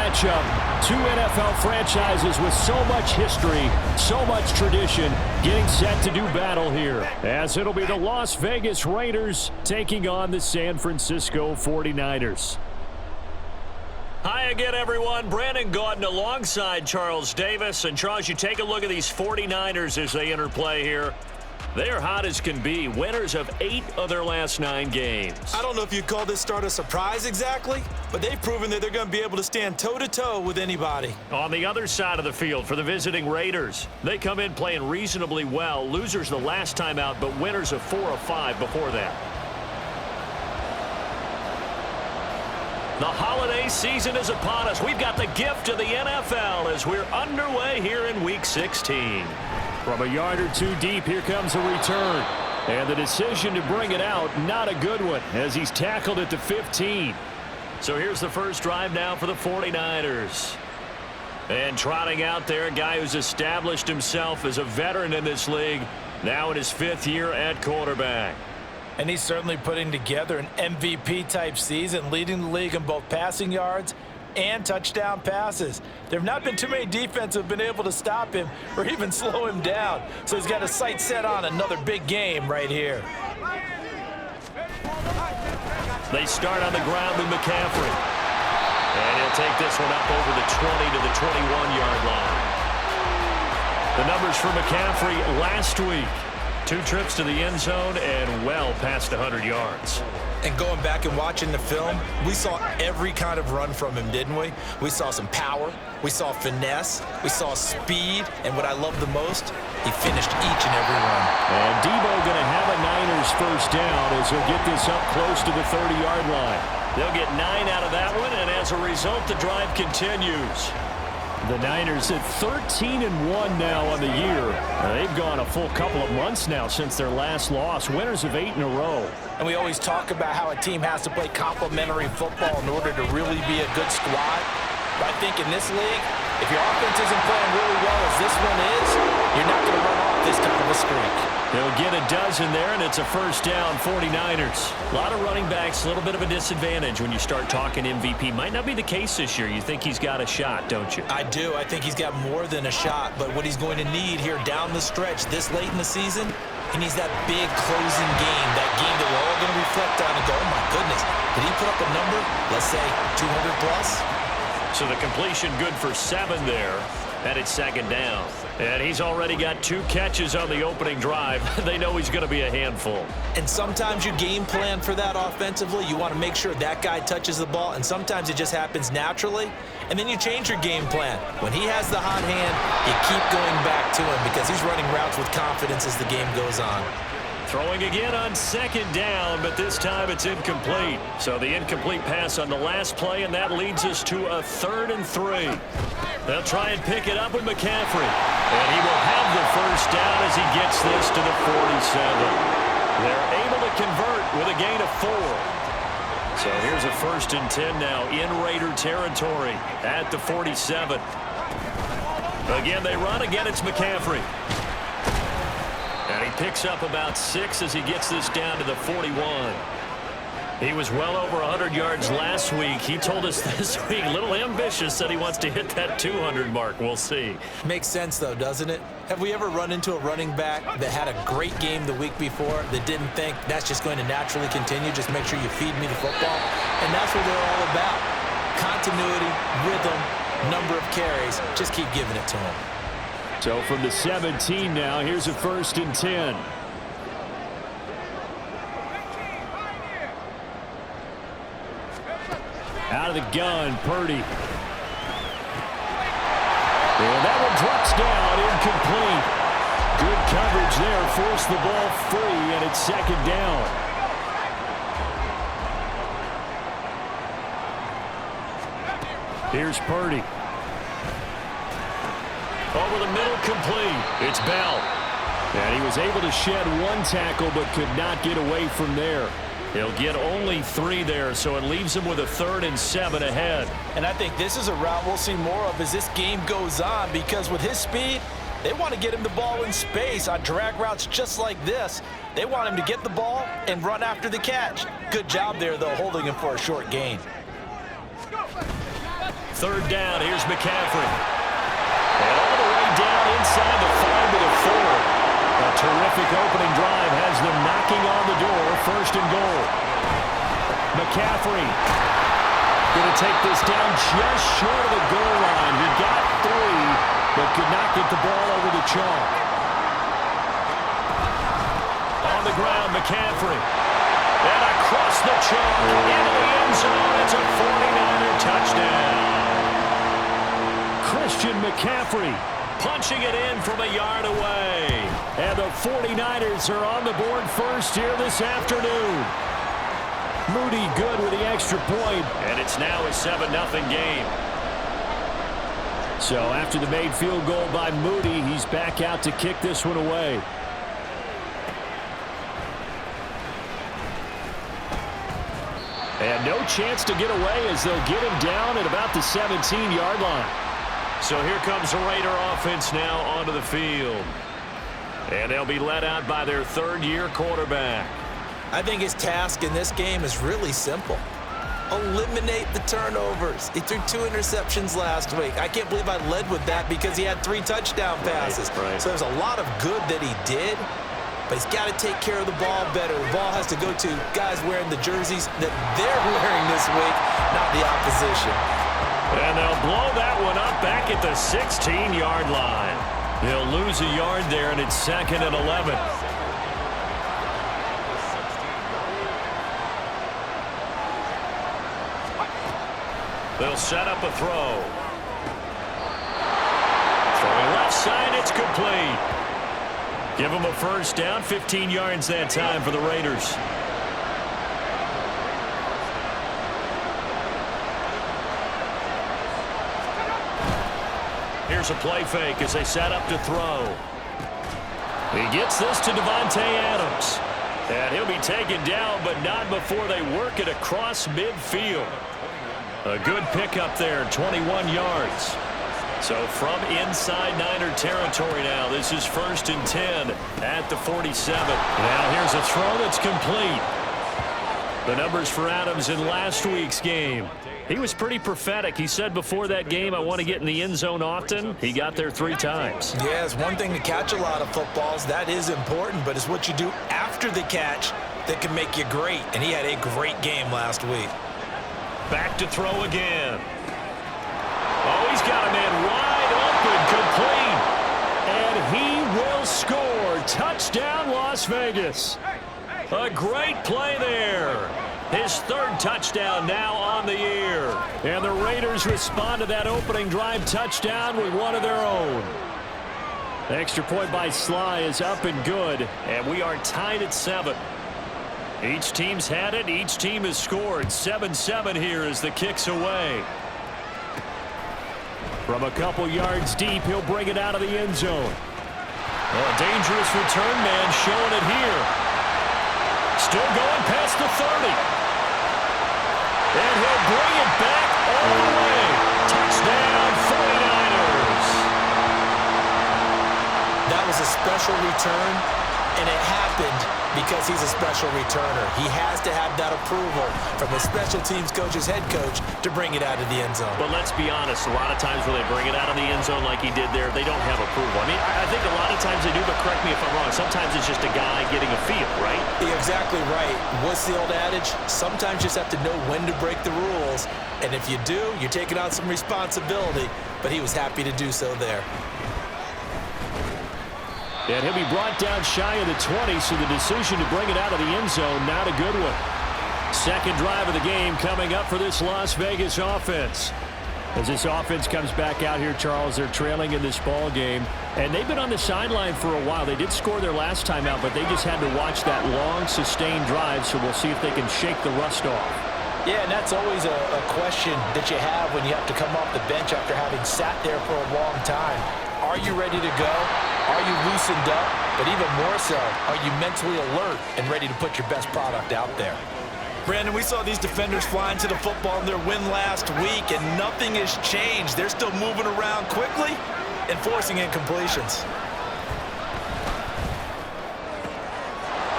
matchup. Two NFL franchises with so much history, so much tradition, getting set to do battle here. As it'll be the Las Vegas Raiders taking on the San Francisco 49ers. Hi again, everyone. Brandon Gaudin alongside Charles Davis. And Charles, you take a look at these 49ers as they enter play here. They're hot as can be, winners of 8 of their last 9 games. I don't know if you'd call this start a surprise exactly, but they've proven that they're going to be able to stand toe-to-toe with anybody. On the other side of the field for the visiting Raiders, they come in playing reasonably well. Losers the last time out, but winners of 4 of 5 before that. The holiday season is upon us. We've got the gift of the NFL as we're underway here in Week 16. From a yard or two deep, here comes a return. And the decision to bring it out, not a good one, as he's tackled at the 15. So here's the first drive now for the 49ers. And trotting out there, a guy who's established himself as a veteran in this league, now in his 5th year at quarterback. And he's certainly putting together an MVP-type season, leading the league in both passing yards and touchdown passes. There have not been too many defenses that have been able to stop him or even slow him down. So he's got his sights set on another big game right here. They start on the ground with McCaffrey. And he'll take this one up over the 20 to the 21-yard line. The numbers for McCaffrey last week. 2 trips to the end zone and well past 100 yards. And going back and watching the film, we saw every kind of run from him, didn't we? We saw some power, we saw finesse, we saw speed, and what I love the most, he finished each and every run. And Debo going to have a Niners first down as he'll get this up close to the 30-yard line. They'll get 9 out of that one, and as a result, the drive continues. The Niners at 13-1 now on the year. They've gone a full couple of months now since their last loss. Winners of 8 in a row. And we always talk about how a team has to play complementary football in order to really be a good squad. But I think in this league, if your offense isn't playing really well as this one is, you're not going to run off this kind of a streak. They'll get a dozen there, and it's a first down, 49ers. A lot of running backs, a little bit of a disadvantage when you start talking MVP. Might not be the case this year. You think he's got a shot, don't you? I do. I think he's got more than a shot. But what he's going to need here down the stretch this late in the season, he needs that big closing game, that game that we're all going to reflect on and go, oh, my goodness, did he put up a number, let's say, 200-plus? So the completion good for 7 there. And it's 2nd down. And he's already got 2 catches on the opening drive. They know he's going to be a handful. And sometimes you game plan for that offensively. You want to make sure that guy touches the ball. And sometimes it just happens naturally. And then you change your game plan. When he has the hot hand, you keep going back to him because he's running routes with confidence as the game goes on. Throwing again on 2nd down, but this time it's incomplete. So the incomplete pass on the last play, and that leads us to a 3rd and 3. They'll try and pick it up with McCaffrey. And he will have the first down as he gets this to the 47. They're able to convert with a gain of 4. So here's a 1st and 10 now in Raider territory at the 47. Again, they run. Again, it's McCaffrey. And he picks up about 6 as he gets this down to the 41. He was well over 100 yards last week. He told us this week, a little ambitious, said he wants to hit that 200 mark. We'll see. Makes sense, though, doesn't it? Have we ever run into a running back that had a great game the week before that didn't think that's just going to naturally continue? Just make sure you feed me the football. And that's what they're all about. Continuity, rhythm, number of carries. Just keep giving it to them. So from the 17 now, here's a 1st and 10. Out of the gun, Purdy. And that one drops down, incomplete. Good coverage there, forced the ball free, and it's 2nd down. Here's Purdy. Over the middle, complete. It's Bell. And he was able to shed 1 tackle, but could not get away from there. He'll get only 3 there, so it leaves him with a 3rd and 7 ahead. And I think this is a route we'll see more of as this game goes on, because with his speed, they want to get him the ball in space on drag routes just like this. They want him to get the ball and run after the catch. Good job there, though, holding him for a short gain. third down. Here's McCaffrey. And all the way down inside the 5 to the 4. A terrific opening drive has them knocking on the door. First and goal. McCaffrey going to take this down just short of the goal line. He got 3, but could not get the ball over the chalk. On the ground, McCaffrey. And across the chalk into the end zone. It's a 49er touchdown. Christian McCaffrey punching it in from a yard away. And the 49ers are on the board first here this afternoon. Moody good with the extra point. And it's now a 7-0 game. So after the made field goal by Moody, he's back out to kick this one away. And no chance to get away as they'll get him down at about the 17-yard line. So here comes the Raider offense now onto the field. And they'll be led out by their third-year quarterback. I think his task in this game is really simple. Eliminate the turnovers. He threw 2 interceptions last week. I can't believe I led with that because he had 3 touchdown passes. Right. So there's a lot of good that he did, but he's got to take care of the ball better. The ball has to go to guys wearing the jerseys that they're wearing this week, not the opposition. And they'll blow that one up back at the 16-yard line. They'll lose a yard there, and it's 2nd and 11. They'll set up a throw. Throwing left side, it's complete. Give them a first down, 15 yards that time for the Raiders. Here's a play fake as they set up to throw. He gets this to Devontae Adams. And he'll be taken down, but not before they work it across midfield. A good pickup there, 21 yards. So from inside Niner territory now, this is 1st and 10 at the 47. Now here's a throw that's complete. The numbers for Adams in last week's game. He was pretty prophetic. He said before that game, I want to get in the end zone often. He got there 3 times. Yeah, it's one thing to catch a lot of footballs. That is important, but it's what you do after the catch that can make you great. And he had a great game last week. Back to throw again. Oh, he's got a man wide open, complete. And he will score. Touchdown, Las Vegas. A great play there. His 3rd touchdown now on the year. And the Raiders respond to that opening drive touchdown with one of their own. The extra point by Sly is up and good. And we are tied at 7. Each team's had it. Each team has scored. 7-7 here as the kick's away. From a couple yards deep, he'll bring it out of the end zone. A dangerous return man showing it here. Still going past the 30. And he'll bring it back all the way. Touchdown, 49ers. That was a special return, and it happened because he's a special returner. He has to have that approval from his special teams coach's head coach to bring it out of the end zone. But let's be honest, a lot of times when they bring it out of the end zone like he did there, they don't have approval. I mean, I think a lot of times they do, but correct me if I'm wrong. Sometimes it's just a guy getting a feel, right? You're exactly right. What's the old adage? Sometimes you just have to know when to break the rules. And if you do, you're taking on some responsibility. But he was happy to do so there. And he'll be brought down shy of the 20, so the decision to bring it out of the end zone, not a good one. 2nd drive of the game coming up for this Las Vegas offense. As this offense comes back out here, Charles, they're trailing in this ball game. And they've been on the sideline for a while. They did score their last time out, but they just had to watch that long, sustained drive, so we'll see if they can shake the rust off. Yeah, and that's always a question that you have when you have to come off the bench after having sat there for a long time. Are you ready to go? Are you loosened up? But even more so, are you mentally alert and ready to put your best product out there? Brandon, we saw these defenders flying to the football in their win last week, and nothing has changed. They're still moving around quickly and forcing incompletions.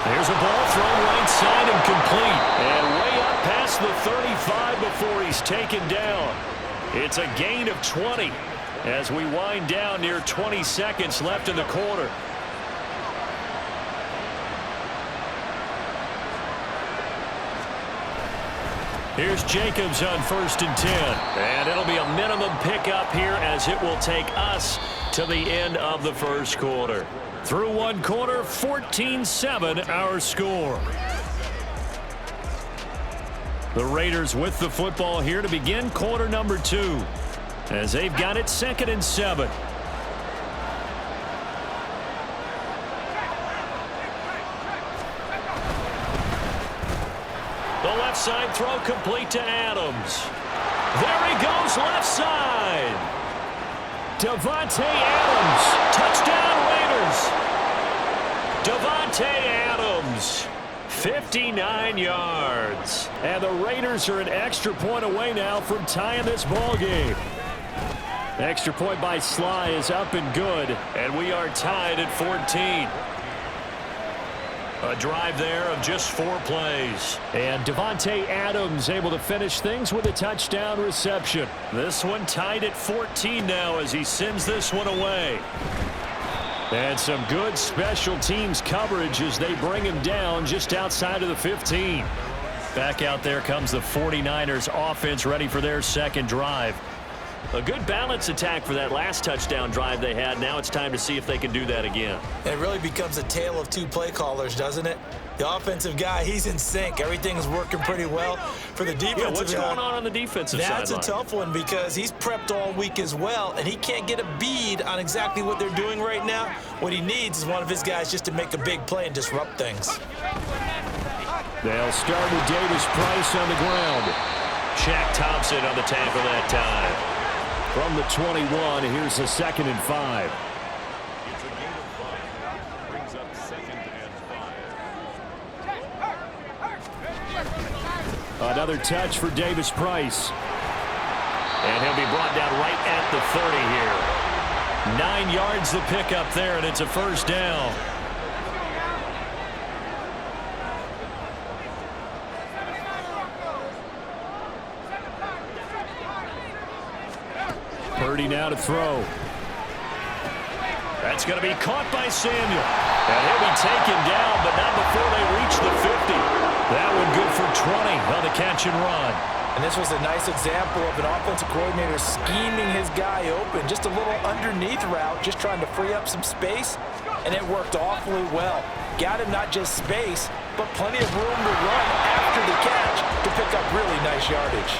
There's a ball thrown right side and complete. And way up past the 35 before he's taken down. It's a gain of 20 as we wind down near 20 seconds left in the quarter. Here's Jacobs on 1st and 10. And it'll be a minimum pickup here as it will take us to the end of the first quarter. Through one quarter, 14-7 our score. The Raiders with the football here to begin quarter number 2 as they've got it 2nd and 7. The left side throw complete to Adams. There he goes left side. Davante Adams. Touchdown Raiders. Davante Adams. 59 yards. And the Raiders are an extra point away now from tying this ball game. Extra point by Sly is up and good. And we are tied at 14. A drive there of just 4 plays. And Davante Adams able to finish things with a touchdown reception. This one tied at 14 now as he sends this one away. And some good special teams coverage as they bring him down just outside of the 15. Back out there comes the 49ers offense ready for their second drive. A good balance attack for that last touchdown drive they had. Now it's time to see if they can do that again. It really becomes a tale of 2 play callers, doesn't it? The offensive guy, he's in sync. Everything's working pretty well. For the defensive guy, what's going on the defensive side? That's a tough one because he's prepped all week as well, and he can't get a bead on exactly what they're doing right now. What he needs is one of his guys just to make a big play and disrupt things. They'll start with Davis Price on the ground. Shaq Thompson on the tackle that time. From the 21, here's a 2nd and 5. It's a gain of 5. Brings up 2nd and 5. Another touch for Davis Price. And he'll be brought down right at the 30 here. 9 yards the pickup there, and it's a first down. Purdy now to throw. That's going to be caught by Samuel. And he'll be taken down, but not before they reach the 50. That one good for 20 on the catch and run. And this was a nice example of an offensive coordinator scheming his guy open. Just a little underneath route, just trying to free up some space. And it worked awfully well. Got him not just space, but plenty of room to run after the catch to pick up really nice yardage.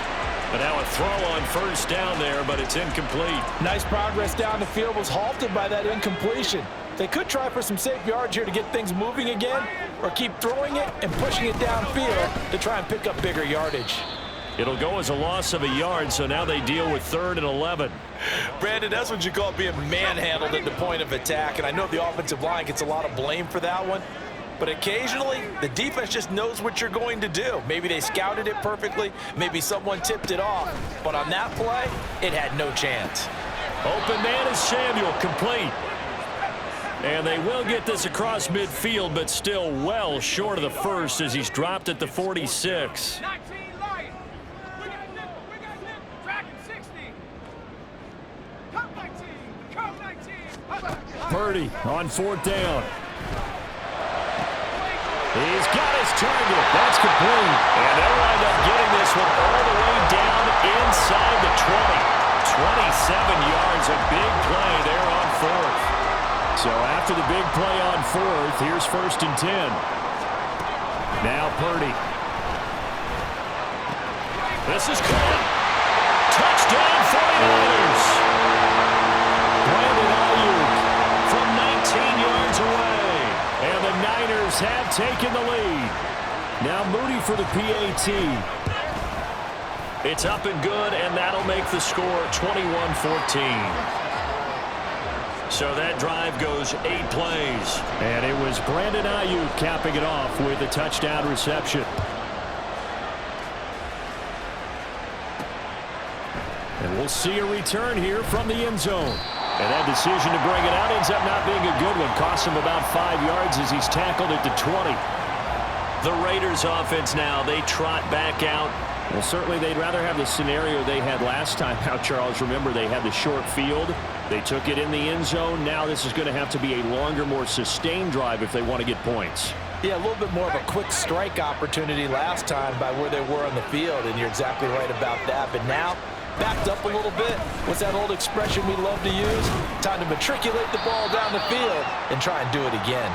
But now a throw on first down there, but it's incomplete. Nice progress down the field was halted by that incompletion. They could try for some safe yards here to get things moving again, or keep throwing it and pushing it downfield to try and pick up bigger yardage. It'll go as a loss of a yard, so now they deal with 3rd and 11. Brandon, that's what you call being manhandled at the point of attack, and I know the offensive line gets a lot of blame for that one. But occasionally, the defense just knows what you're going to do. Maybe they scouted it perfectly. Maybe someone tipped it off. But on that play, it had no chance. Open man is Samuel, complete. And they will get this across midfield, but still well short of the first as he's dropped at the 46. 19 light. We got Nick. Tracking 60. Come 19. Come 19. Purdy on 4th down. He's got his target. That's complete. And they'll wind up getting this one all the way down inside the 20. 27 yards, a big play there on 4th. So after the big play on 4th, here's 1st and 10. Now Purdy. This is caught. Touchdown 49ers. Brandon Ayuk From 19 yards away. and the Niners have taken the lead. Now Moody for the PAT. It's up and good, and that'll make the score 21-14. So that drive goes 8 plays. And it was Brandon Ayuk capping it off with a touchdown reception. And we'll see a return here from the end zone. And that decision to bring it out ends up not being a good one. Costs him about 5 yards as he's tackled at the 20. The Raiders offense now, they trot back out Well, certainly they'd rather have the scenario they had last time out, Charles. Remember, they had the short field. They took it in the end zone. Now this is going to have to be a longer, more sustained drive if they want to get points. Yeah, a little bit more of a quick strike opportunity last time by where they were on the field, and you're exactly right about that. But now, backed up a little bit. What's that old expression we love to use? Time to matriculate the ball down the field and try and do it again.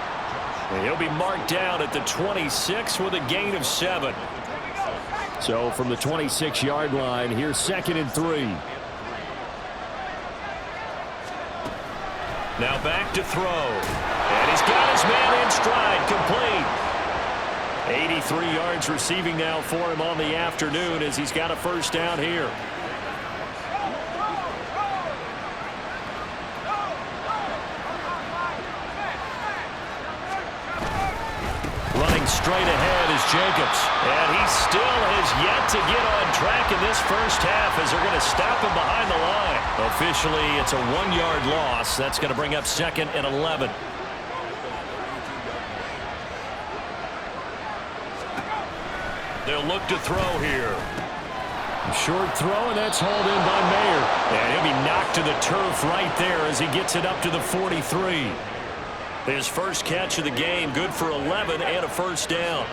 And he'll be marked down at the 26 with a gain of 7. So from the 26-yard line, here's 2nd and 3. Now back to throw. And he's got his man in stride, complete. 83 yards receiving now for him on the afternoon as he's got a first down here. Running straight ahead is Jacobs. And he still has yet to get on track in this first half as they're going to stop him behind the line. Officially, it's a 1-yard loss. That's going to bring up 2nd and 11. They'll look to throw here. Short throw, and that's hauled in by Mayer. And he'll be knocked to the turf right there as he gets it up to the 43. His first catch of the game, good for 11 and a first down.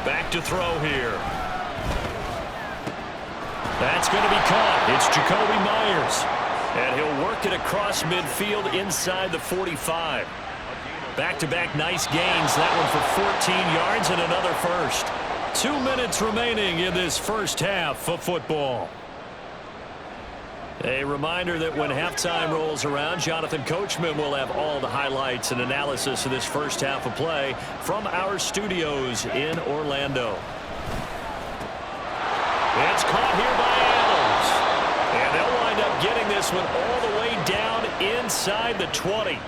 Back to throw here. That's going to be caught. It's Jacoby Myers. And he'll work it across midfield inside the 45. Back-to-back nice gains. That one for 14 yards and another first. 2 minutes remaining in this first half of football. A reminder that when halftime rolls around, Jonathan Coachman will have all the highlights and analysis of this first half of play from our studios in Orlando. It's caught here by Adams. And they'll wind up getting this one all the way down inside the 20.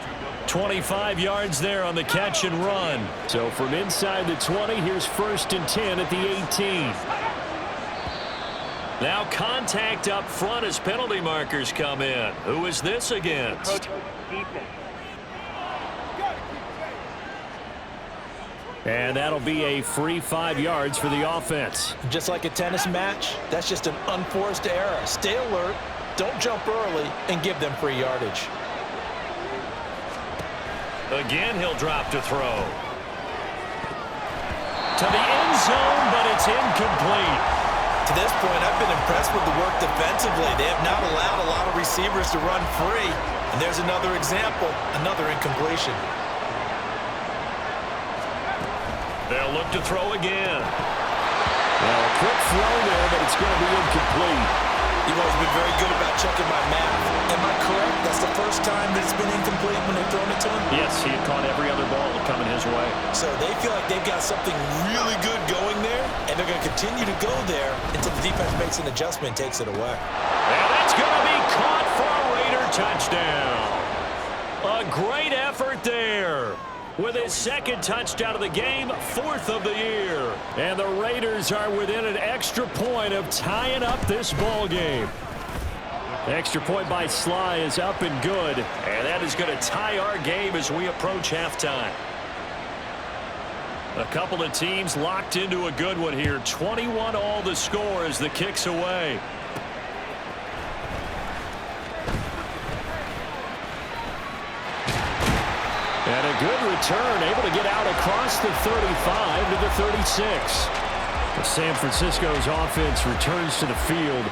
25 yards there on the catch and run. So from inside the 20, here's 1st and 10 at the 18. Now contact up front as penalty markers come in. Who is this against? And that'll be a free 5 yards for the offense. Just like a tennis match, that's just an unforced error. Stay alert, don't jump early, and give them free yardage. Again, he'll drop to throw. To the end zone, but it's incomplete. To this point, I've been impressed with the work defensively. They have not allowed a lot of receivers to run free. And there's another example, another incompletion. They'll look to throw again. Well, a quick throw there, but it's going to be incomplete. You've always been very good about checking my math. Am I correct? That's the first time that it's been incomplete when they've thrown it to him? Yes, he had caught every other ball coming his way. So they feel like they've got something really good going there, and they're going to continue to go there until the defense makes an adjustment and takes it away. And that's going to be caught for a Raider touchdown. A great effort there. With his 2nd touchdown of the game, 4th of the year. And the Raiders are within an extra point of tying up this ball game. Extra point by Sly is up and good. And that is going to tie our game as we approach halftime. A couple of teams locked into a good one here. 21 all the score as the kick's away. And a good return, able to get out across the 35 to the 36. San Francisco's offense returns to the field.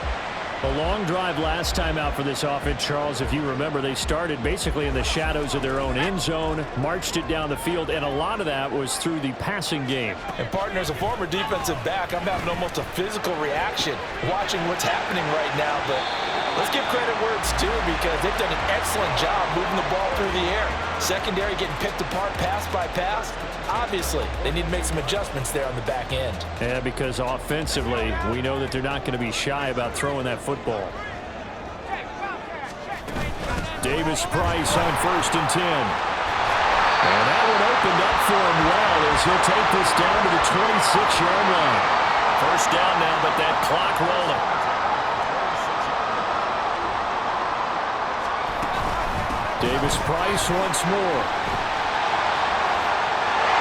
A long drive last time out for this offense, Charles. If you remember, they started basically in the shadows of their own end zone, marched it down the field, and a lot of that was through the passing game. And partner, as a former defensive back, I'm having almost a physical reaction watching what's happening right now. But let's give credit where it's due because they've done an excellent job moving the ball through the air. Secondary getting picked apart pass by pass. Obviously, they need to make some adjustments there on the back end. Yeah, because offensively, we know that they're not going to be shy about throwing that football. Davis Price on 1st and 10. And that one opened up for him well as he'll take this down to the 26-yard line. First down now, but that clock rolling. Davis-Price once more.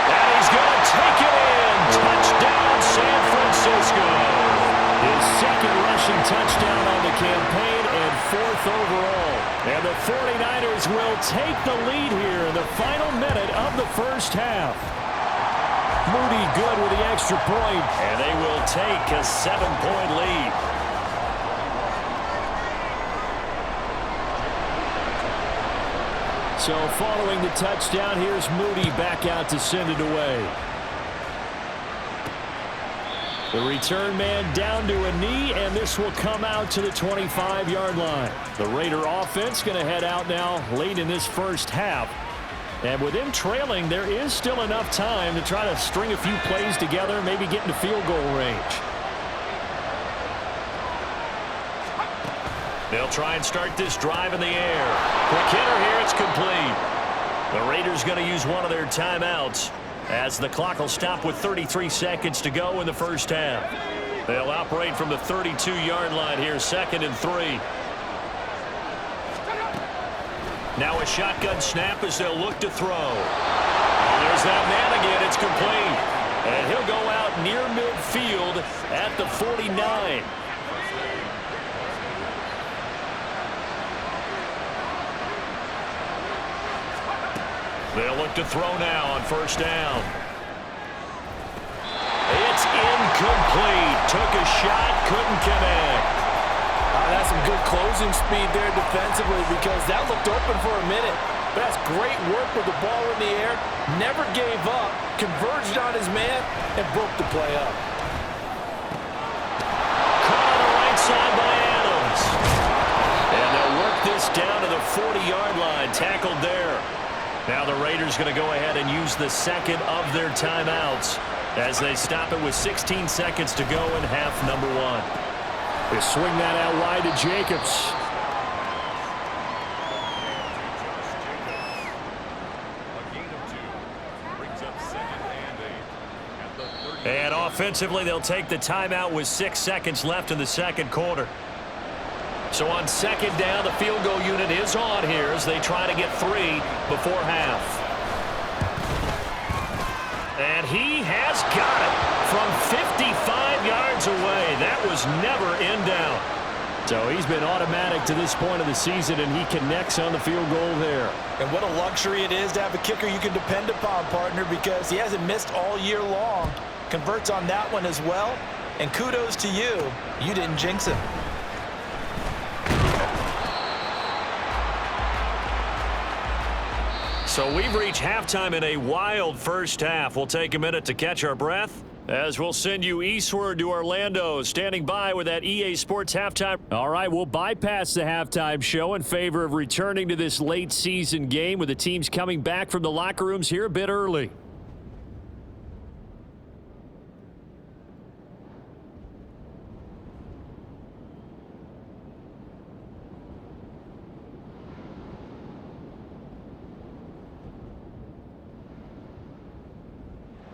And he's going to take it in. Touchdown, San Francisco. His second rushing touchdown on the campaign and 4th overall. And the 49ers will take the lead here in the final minute of the first half. Moody good with the extra point. And they will take a 7-point lead. So following the touchdown, here's Moody back out to send it away. The return man down to a knee, and this will come out to the 25-yard line. The Raider offense going to head out now late in this first half. And with him trailing, there is still enough time to try to string a few plays together, maybe get into field goal range. They'll try and start this drive in the air. Quick hitter here, it's complete. The Raiders going to use one of their timeouts as the clock will stop with 33 seconds to go in the first half. They'll operate from the 32-yard line here, 2nd and 3. Now a shotgun snap as they'll look to throw. There's that man again. It's complete. And he'll go out near midfield at the 49. They'll look to throw now on first down. It's incomplete. Took a shot, couldn't connect. That's some good closing speed there defensively because that looked open for a minute. But that's great work with the ball in the air. Never gave up, converged on his man, and broke the play up. Caught on the right side by Adams. And they'll work this down to the 40-yard line. Tackled there. Now the Raiders going to go ahead and use the second of their timeouts as they stop it with 16 seconds to go in half number 1. They swing that out wide to Jacobs. A gain of 2. Brings up 2nd and 8. At the 30. And offensively, they'll take the timeout with 6 seconds left in the second quarter. So on 2nd down, the field goal unit is on here as they try to get 3 before half. And he has got it from 55 yards away. That was never in doubt. So he's been automatic to this point of the season, and he connects on the field goal there. And what a luxury it is to have a kicker you can depend upon, partner, because he hasn't missed all year long. Converts on that one as well. And kudos to you. You didn't jinx him. So we've reached halftime in a wild first half. We'll take a minute to catch our breath as we'll send you eastward to Orlando, standing by with that EA Sports halftime. All right, we'll bypass the halftime show in favor of returning to this late season game with the teams coming back from the locker rooms here a bit early.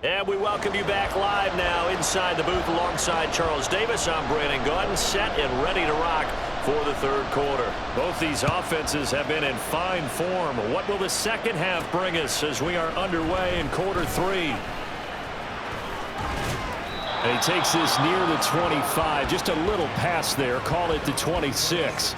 And we welcome you back live now inside the booth alongside Charles Davis. I'm Brandon Gordon, set and ready to rock for the third quarter. Both these offenses have been in fine form. What will the second half bring us as we are underway in quarter 3? And he takes this near the 25, just a little pass there, call it the 26.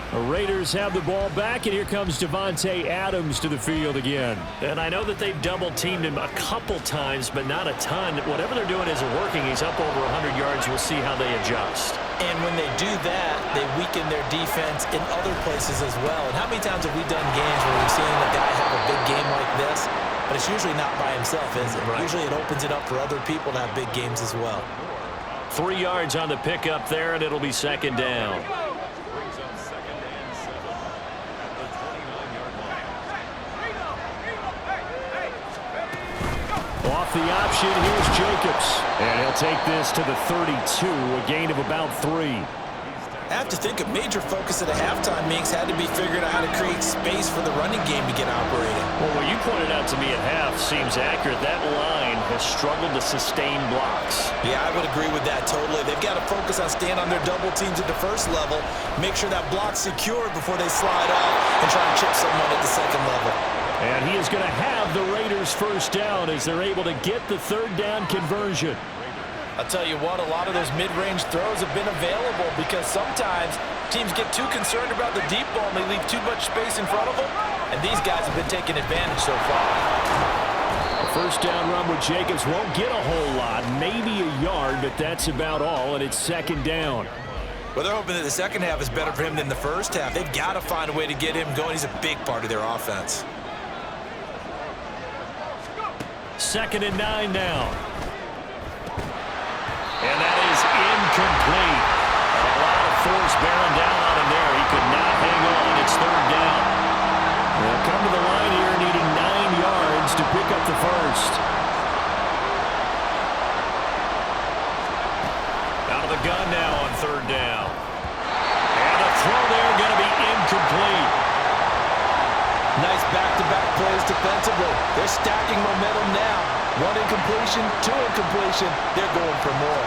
The Raiders have the ball back, and here comes Davante Adams to the field again. And I know that they've double-teamed him a couple times, but not a ton. Whatever they're doing isn't working. He's up over 100 yards. We'll see how they adjust. And when they do that, they weaken their defense in other places as well. And how many times have we done games where we've seen a guy have a big game like this? But it's usually not by himself, is it? Right. Usually it opens it up for other people to have big games as well. 3 yards on the pickup there, and it'll be second down. Brings up 2nd and 7. At the 29-yard line. Off the option, here's Jacobs. And he'll take this to the 32, a gain of about 3. I have to think a major focus at the halftime meetings had to be figuring out how to create space for the running game to get operating. Well, what you pointed out to me at half seems accurate. That line has struggled to sustain blocks. Yeah, I would agree with that totally. They've got to focus on staying on their double teams at the first level, make sure that block's secured before they slide off and try and chip someone at the second level. And he is going to have the Raiders first down as they're able to get the third down conversion. I'll tell you what, a lot of those mid-range throws have been available because sometimes teams get too concerned about the deep ball and they leave too much space in front of them, and these guys have been taking advantage so far. The first down run with Jacobs won't get a whole lot, maybe a yard, but that's about all, and it's second down. Well, they're hoping that the second half is better for him than the first half. They've got to find a way to get him going. He's a big part of their offense. 2nd and 9 now. And that is incomplete. A lot of force bearing down on him there. He could not hang on. It's third down. They'll come to the line here needing 9 yards to pick up the first. Out of the gun now on third down. And the throw there going to be incomplete. Nice back-to-back plays defensively. They're stacking momentum now. 1 incompletion, 2 incompletion. They're going for more.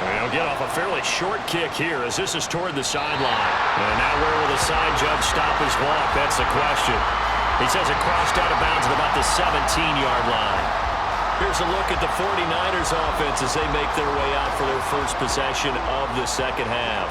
They'll get off a fairly short kick here as this is toward the sideline. And now where will the side judge stop his walk? That's the question. He says it crossed out of bounds at about the 17-yard line. Here's a look at the 49ers offense as they make their way out for their first possession of the second half.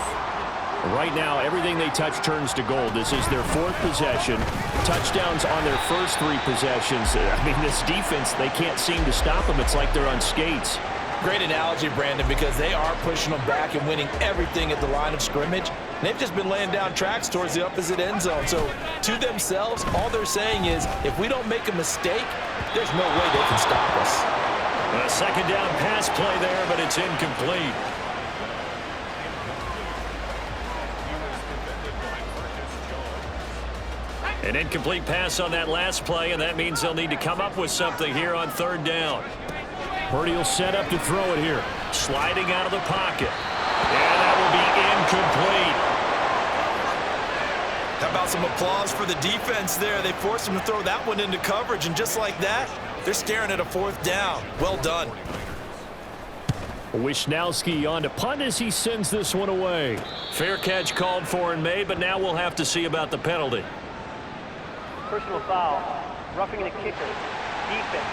Right now, everything they touch turns to gold. This is their 4th possession. Touchdowns on their first 3 possessions. I mean, this defense, they can't seem to stop them. It's like they're on skates. Great analogy, Brandon, because they are pushing them back and winning everything at the line of scrimmage. And they've just been laying down tracks towards the opposite end zone. So, to themselves, all they're saying is, if we don't make a mistake, there's no way they can stop us. A second down pass play there, but it's incomplete. An incomplete pass on that last play, and that means they'll need to come up with something here on third down. Purdy will set up to throw it here. Sliding out of the pocket. And that will be incomplete. How about some applause for the defense there? They forced him to throw that one into coverage, and just like that, they're staring at a 4th down. Well done. Wishnowski on to punt as he sends this one away. Fair catch called for and made, but now we'll have to see about the penalty. Personal foul, roughing the kicker, defense.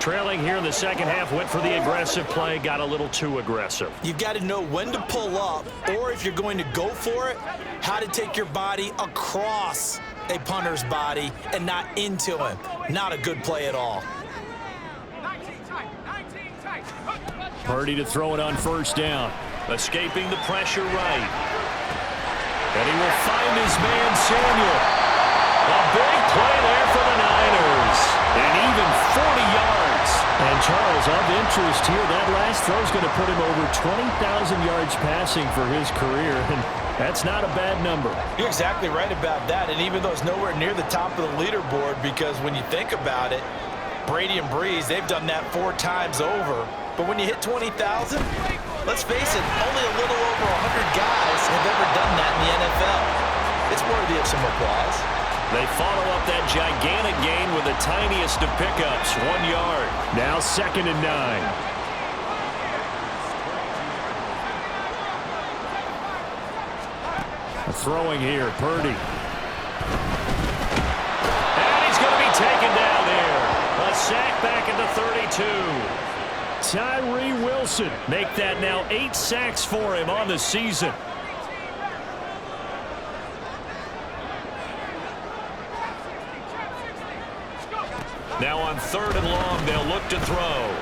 Trailing here in the second half, went for the aggressive play, got a little too aggressive. You've got to know when to pull up, or if you're going to go for it, how to take your body across a punter's body and not into him. Not a good play at all. 19 tight. Purdy to throw it on first down. Escaping the pressure right. And he will find his man, Samuel. A big play there for the Niners. And even 40 yards. And Charles, of interest here, that last throw is going to put him over 20,000 yards passing for his career. And that's not a bad number. You're exactly right about that. And even though it's nowhere near the top of the leaderboard, because when you think about it, Brady and Breeze, they've done that 4 times over. But when you hit 20,000, let's face it, only a little over 100 guys have ever done that in the NFL. It's worthy of some applause. They follow up that gigantic gain with the tiniest of pickups, 1 yard. Now 2nd and 9. Throwing here, Purdy. And he's going to be taken down there. A sack back at the 32. Tyree Wilson. Make that now 8 sacks for him on the season. Now on 3rd and long, they'll look to throw.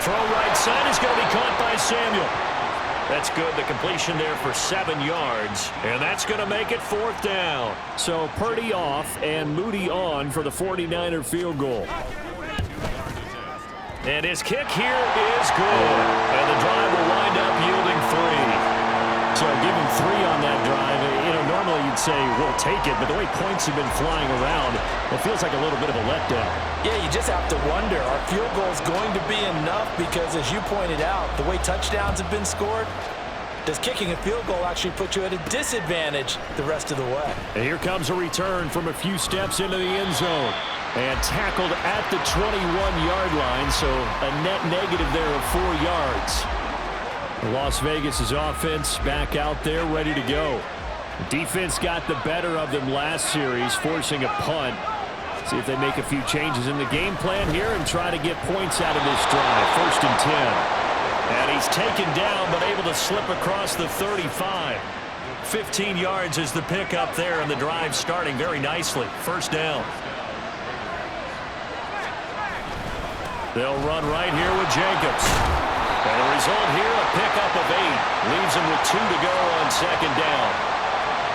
Throw right side is going to be caught by Samuel. That's good. The completion there for 7 yards. And that's going to make it 4th down. So Purdy off and Moody on for the 49er field goal. And his kick here is good. And the drive will wind up yielding 3. So give him 3 on that drive. Normally you'd say, we'll take it, but the way points have been flying around, it feels like a little bit of a letdown. Yeah, you just have to wonder, are field goals going to be enough? Because as you pointed out, the way touchdowns have been scored, does kicking a field goal actually put you at a disadvantage the rest of the way? And here comes a return from a few steps into the end zone. And tackled at the 21-yard line, so a net negative there of 4 yards. Las Vegas' offense back out there ready to go. Defense got the better of them last series, forcing a punt. See if they make a few changes in the game plan here and try to get points out of this drive. 1st and 10. And he's taken down but able to slip across the 35. 15 yards is the pickup there, and the drive starting very nicely. 1st down. They'll run right here with Jacobs. And the result here, a pickup of 8. Leaves him with 2 to go on 2nd down.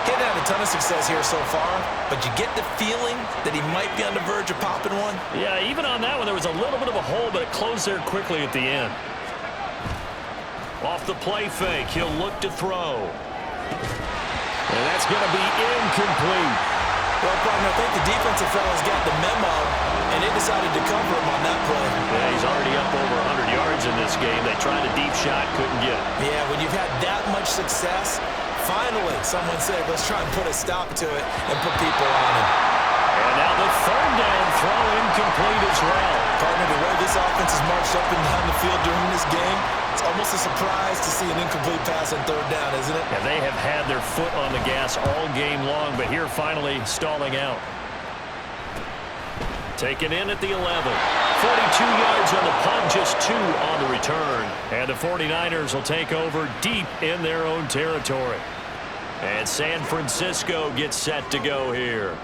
He hasn't had a ton of success here so far, but you get the feeling that he might be on the verge of popping one. Yeah, even on that one, there was a little bit of a hole, but it closed there quickly at the end. Off the play fake, he'll look to throw. And that's going to be incomplete. Well, partner, I think the defensive fellas got the memo, and they decided to cover him on that play. Yeah, he's already up over 100 yards in this game. They tried a deep shot, couldn't get it. Yeah, when you've had that much success, finally someone said, let's try and put a stop to it and put people on him. And now the 3rd down throw incomplete as well. Partner, the way this offense has marched up and down the field during this game, it's almost a surprise to see an incomplete pass on 3rd down, isn't it? Yeah, they have had their foot on the gas all game long, but here finally stalling out. Taken in at the 11. 42 yards on the punt, just 2 on the return. And the 49ers will take over deep in their own territory. And San Francisco gets set to go here.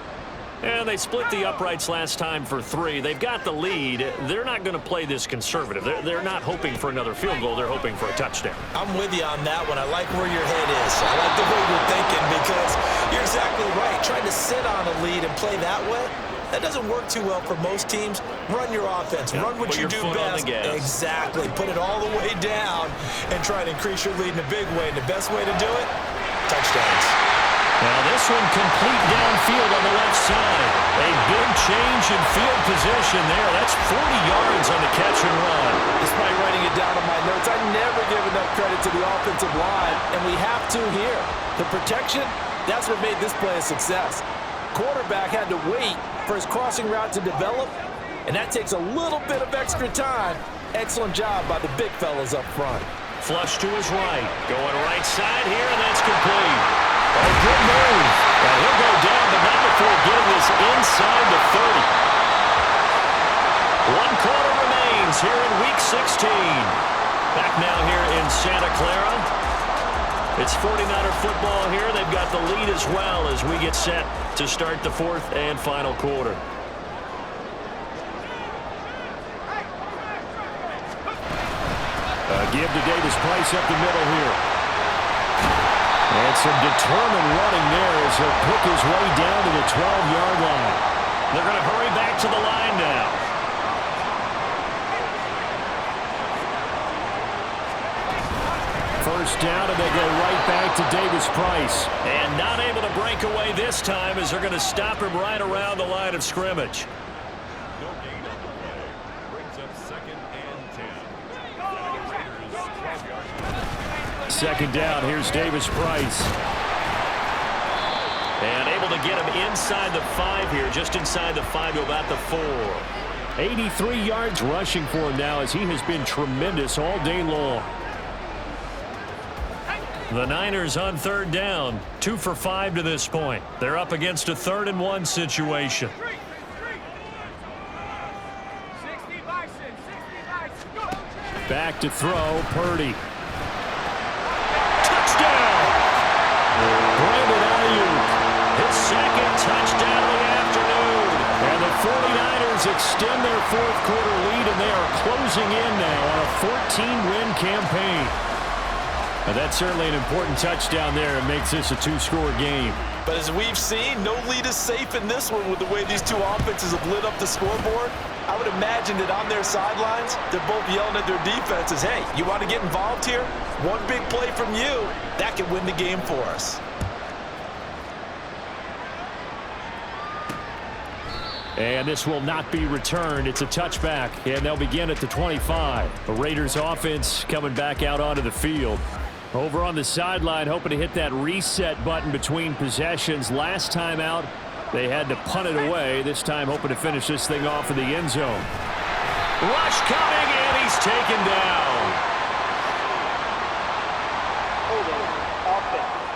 And they split the uprights last time for 3. They've got the lead. They're not going to play this conservative. They're not hoping for another field goal. They're hoping for a touchdown. I'm with you on that one. I like where your head is. I like the way you're thinking because you're exactly right. Trying to sit on a lead and play that way, that doesn't work too well for most teams. Run your offense. Yeah, run what you do best. Exactly. Put it all the way down and try to increase your lead in a big way. And the best way to do it, touchdowns. Now this one complete downfield on the left side. A big change in field position there. That's 40 yards on the catch and run. Despite writing it down on my notes, I never give enough credit to the offensive line, and we have to here. The protection, that's what made this play a success. Quarterback had to wait for his crossing route to develop, and that takes a little bit of extra time. Excellent job by the big fellas up front. Flush to his right. Going right side here, and that's complete. Oh, good move. And he'll go down, but not before getting this inside the 30. 1 quarter remains here in Week 16. Back now here in Santa Clara. It's 49er football here. They've got the lead as well as we get set to start the 4th and final quarter. Give to Davis Price up the middle here. And some determined running there as he'll pick his way down to the 12-yard line. They're going to hurry back to the line now. First down, and they go right back to Davis Price. And not able to break away this time as they're going to stop him right around the line of scrimmage. No gain on the play. Brings up 2nd and 10. Raiders 12-yard. 2nd down, here's Davis Price. And able to get him inside the 5 here, just inside the 5 to about the 4. 83 yards rushing for him now as he has been tremendous all day long. The Niners on 3rd down, 2 for 5 to this point. They're up against a 3rd and 1 situation. 60 Bison, 60 Bison, go! Back to throw, Purdy. Touchdown! Brandon Ayuk. His 2nd touchdown of the afternoon. And the 49ers extend their 4th quarter lead, and they are closing in now on a 14-win campaign. Now, that's certainly an important touchdown there. It makes this a two-score game. But as we've seen, no lead is safe in this one with the way these two offenses have lit up the scoreboard. I would imagine that on their sidelines, they're both yelling at their defenses, hey, you want to get involved here? One big play from you, that could win the game for us. And this will not be returned. It's a touchback, and they'll begin at the 25. The Raiders offense coming back out onto the field. Over on the sideline, hoping to hit that reset button between possessions. Last time out, they had to punt it away. This time, hoping to finish this thing off in the end zone. Rush coming, and he's taken down. Holding offense.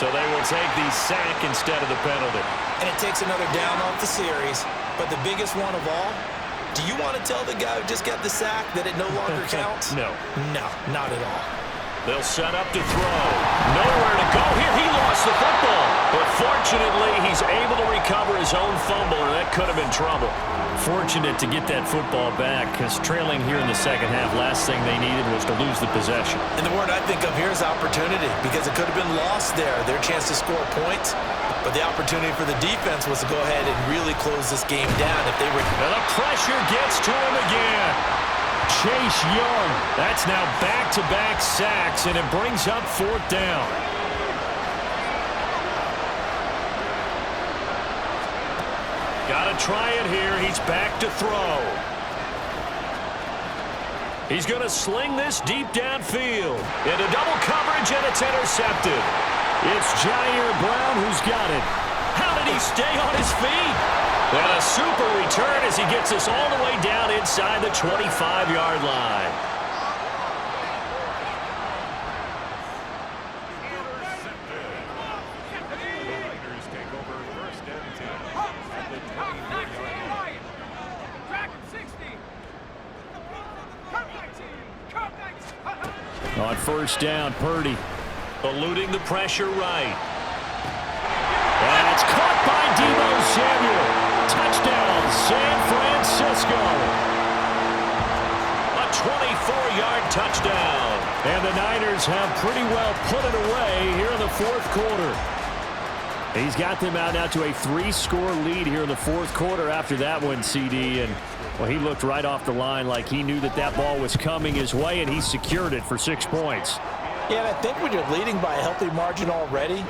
So they will take the sack instead of the penalty. And it takes another down off the series. But the biggest one of all, do you want to tell the guy who just got the sack that it no longer counts? No. No, not at all. They'll set up to throw. Nowhere to go here. He lost the football. But fortunately, he's able to recover his own fumble, or that could have been trouble. Fortunate to get that football back, because trailing here in the second half, last thing they needed was to lose the possession. And the word I think of here is opportunity, because it could have been lost there, their chance to score points. But the opportunity for the defense was to go ahead and really close this game down if they were. And the pressure gets to him again. Chase Young. That's now back-to-back sacks, and it brings up fourth down. Got to try it here. He's back to throw. He's going to sling this deep downfield. Into double coverage, and it's intercepted. It's Jair Brown who's got it. How did he stay on his feet? And a super return as he gets us all the way down inside the 25-yard line. On first down, Purdy. Eluding the pressure right. And it's caught by Deebo Samuel. Touchdown, San Francisco. A 24-yard touchdown. And the Niners have pretty well put it away here in the fourth quarter. He's got them out now to a 3-score lead here in the fourth quarter after that one, CD. And, well, he looked right off the line like he knew that that ball was coming his way, and he secured it for 6 points. Yeah, and I think when you're leading by a healthy margin already,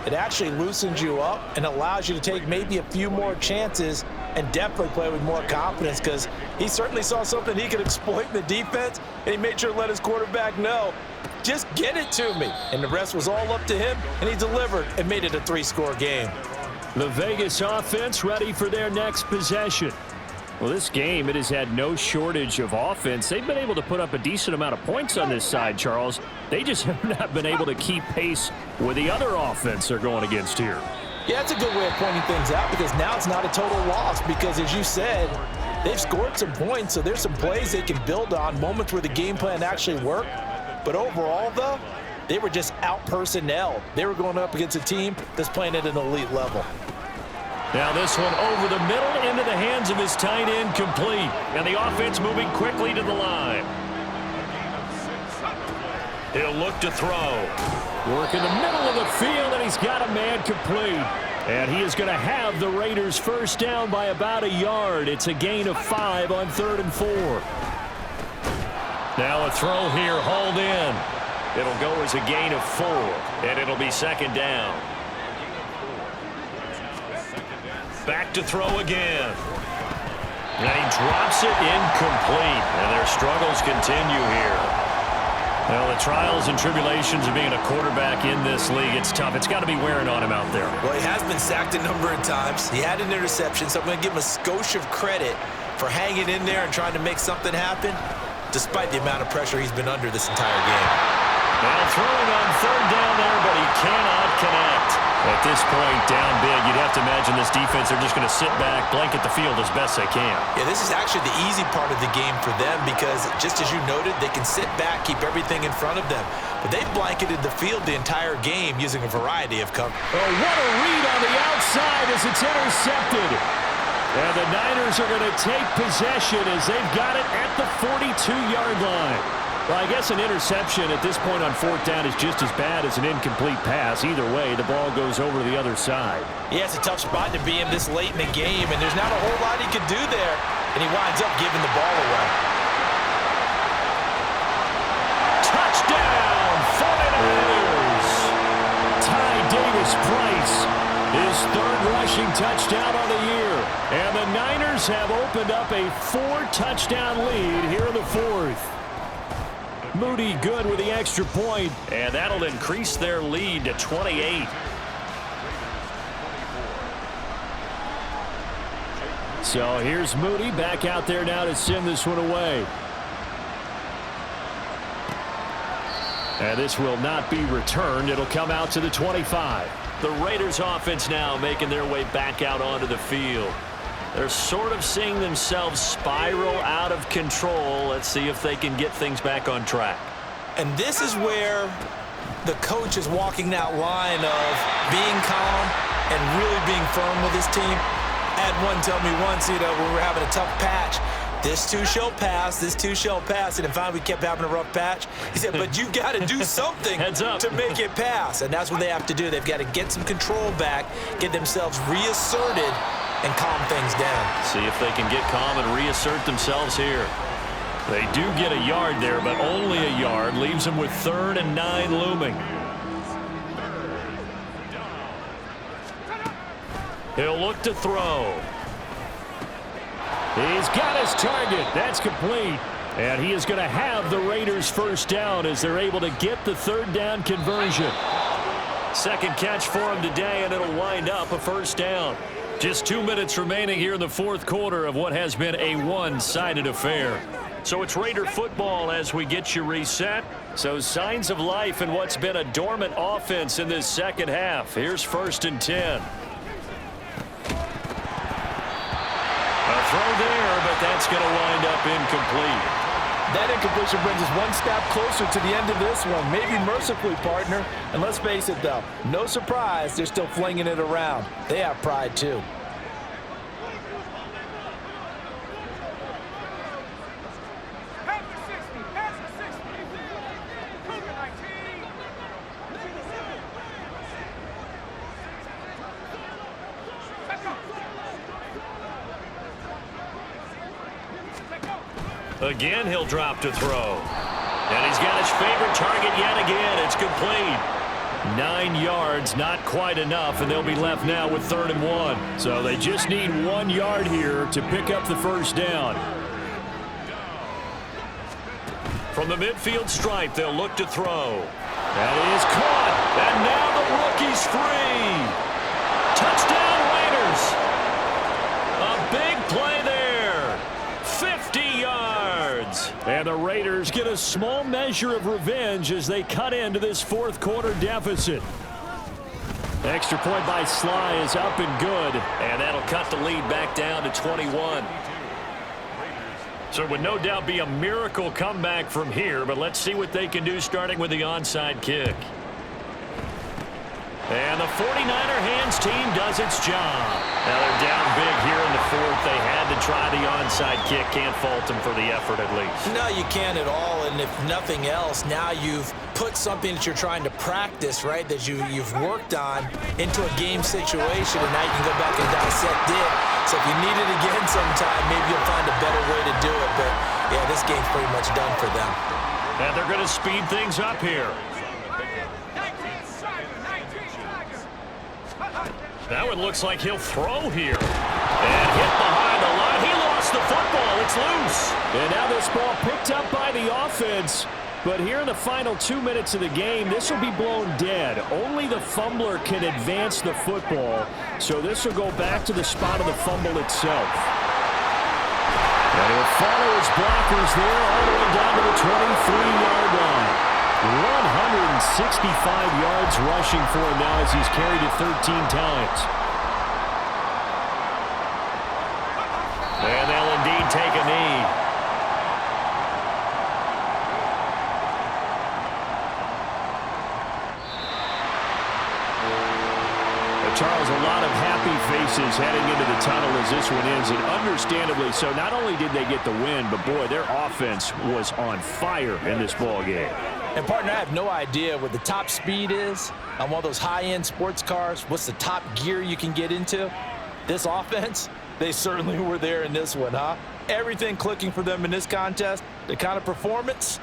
it actually loosens you up and allows you to take maybe a few more chances and definitely play with more confidence, because he certainly saw something he could exploit in the defense, and he made sure to let his quarterback know, just get it to me. And the rest was all up to him, and he delivered and made it a 3-score game. The Vegas offense ready for their next possession. Well, this game, it has had no shortage of offense. They've been able to put up a decent amount of points on this side, Charles. They just have not been able to keep pace with the other offense they're going against here. Yeah, that's a good way of pointing things out, because now it's not a total loss, because as you said, they've scored some points, so there's some plays they can build on, moments where the game plan actually worked. But overall, though, they were just out-personnelled. They were going up against a team that's playing at an elite level. Now this one over the middle into the hands of his tight end, complete. And the offense moving quickly to the line. He'll look to throw. Work in the middle of the field, and he's got a man complete. And he is going to have the Raiders first down by about a yard. It's a gain of 5 on 3rd and 4. Now a throw here, hauled in. It'll go as a gain of 4, and it'll be second down. Back to throw again. And he drops it incomplete. And their struggles continue here. Well, the trials and tribulations of being a quarterback in this league, it's tough. It's got to be wearing on him out there. Well, he has been sacked a number of times. He had an interception, so I'm going to give him a skosh of credit for hanging in there and trying to make something happen, despite the amount of pressure he's been under this entire game. Now throwing on 3rd down there, but he cannot connect. At this point, down big, you'd have to imagine this defense, they're just going to sit back, blanket the field as best they can. Yeah, this is actually the easy part of the game for them, because just as you noted, they can sit back, keep everything in front of them. But they've blanketed the field the entire game using a variety of cover. Oh, what a read on the outside as it's intercepted. And the Niners are going to take possession as they've got it at the 42-yard line. Well, I guess an interception at this point on fourth down is just as bad as an incomplete pass. Either way, the ball goes over to the other side. Yeah, it's a tough spot to be in this late in the game, and there's not a whole lot he could do there, and he winds up giving the ball away. Touchdown, 49ers! Ty Davis-Price, his third rushing touchdown on the year. And the Niners have opened up a 4-touchdown lead here in the fourth. Moody good with the extra point. And that'll increase their lead to 28. So here's Moody back out there now to send this one away. And this will not be returned. It'll come out to the 25. The Raiders offense now making their way back out onto the field. They're sort of seeing themselves spiral out of control. Let's see if they can get things back on track. And this is where the coach is walking that line of being calm and really being firm with his team. I had one tell me once, when we were having a tough patch, this too shall pass, this too shall pass. And finally we kept having a rough patch. He said, but you got to do something to make it pass. And that's what they have to do. They've got to get some control back, get themselves reasserted, and calm things down. See if they can get calm and reassert themselves here. They do get a yard there, but only a yard. Leaves them with 3rd and 9 looming. He'll look to throw. He's got his target. That's complete. And he is going to have the Raiders first down as they're able to get the 3rd down conversion. Second catch for him today, and it'll wind up a first down. Just 2 minutes remaining here in the fourth quarter of what has been a one-sided affair. So it's Raider football as we get you reset. So signs of life in what's been a dormant offense in this second half. Here's 1st and 10. A throw there, but that's going to wind up incomplete. That incompletion brings us one step closer to the end of this one. Maybe mercifully, partner. And let's face it, though, no surprise, they're still flinging it around. They have pride, too. Again, he'll drop to throw. And he's got his favorite target yet again. It's complete. 9 yards, not quite enough, and they'll be left now with 3rd and 1. So they just need 1 yard here to pick up the first down. From the midfield stripe, they'll look to throw. That is caught. And now the rookie's free. Touchdown, Raiders. A big play there. 50 yards. And the Raiders get a small measure of revenge as they cut into this fourth quarter deficit. Extra point by Sly is up and good. And that'll cut the lead back down to 21. So it would no doubt be a miracle comeback from here, but let's see what they can do starting with the onside kick. And the 49er hands team does its job. Now they're down big here in the fourth. They had to try the onside kick. Can't fault them for the effort at least. No, you can't at all. And if nothing else, now you've put something that you're trying to practice, right, that you've worked on into a game situation, and now you can go back and dissect it. So if you need it again sometime, maybe you'll find a better way to do it. But, yeah, this game's pretty much done for them. And they're going to speed things up here. That one looks like he'll throw here. And hit behind the line. He lost the football. It's loose. And now this ball picked up by the offense. But here in the final 2 minutes of the game, this will be blown dead. Only the fumbler can advance the football. So this will go back to the spot of the fumble itself. And he'll follow his blockers there all the way down to the 23-yard line. 165 yards rushing for him now as he's carried it 13 times. And they'll indeed take a knee. The Charles, a lot of happy faces heading into the tunnel as this one ends, and understandably so. Not only did they get the win, but, boy, their offense was on fire in this ball game. And, partner, I have no idea what the top speed is on one of those high-end sports cars. What's the top gear you can get into? This offense, they certainly were there in this one, huh? Everything clicking for them in this contest, the kind of performance,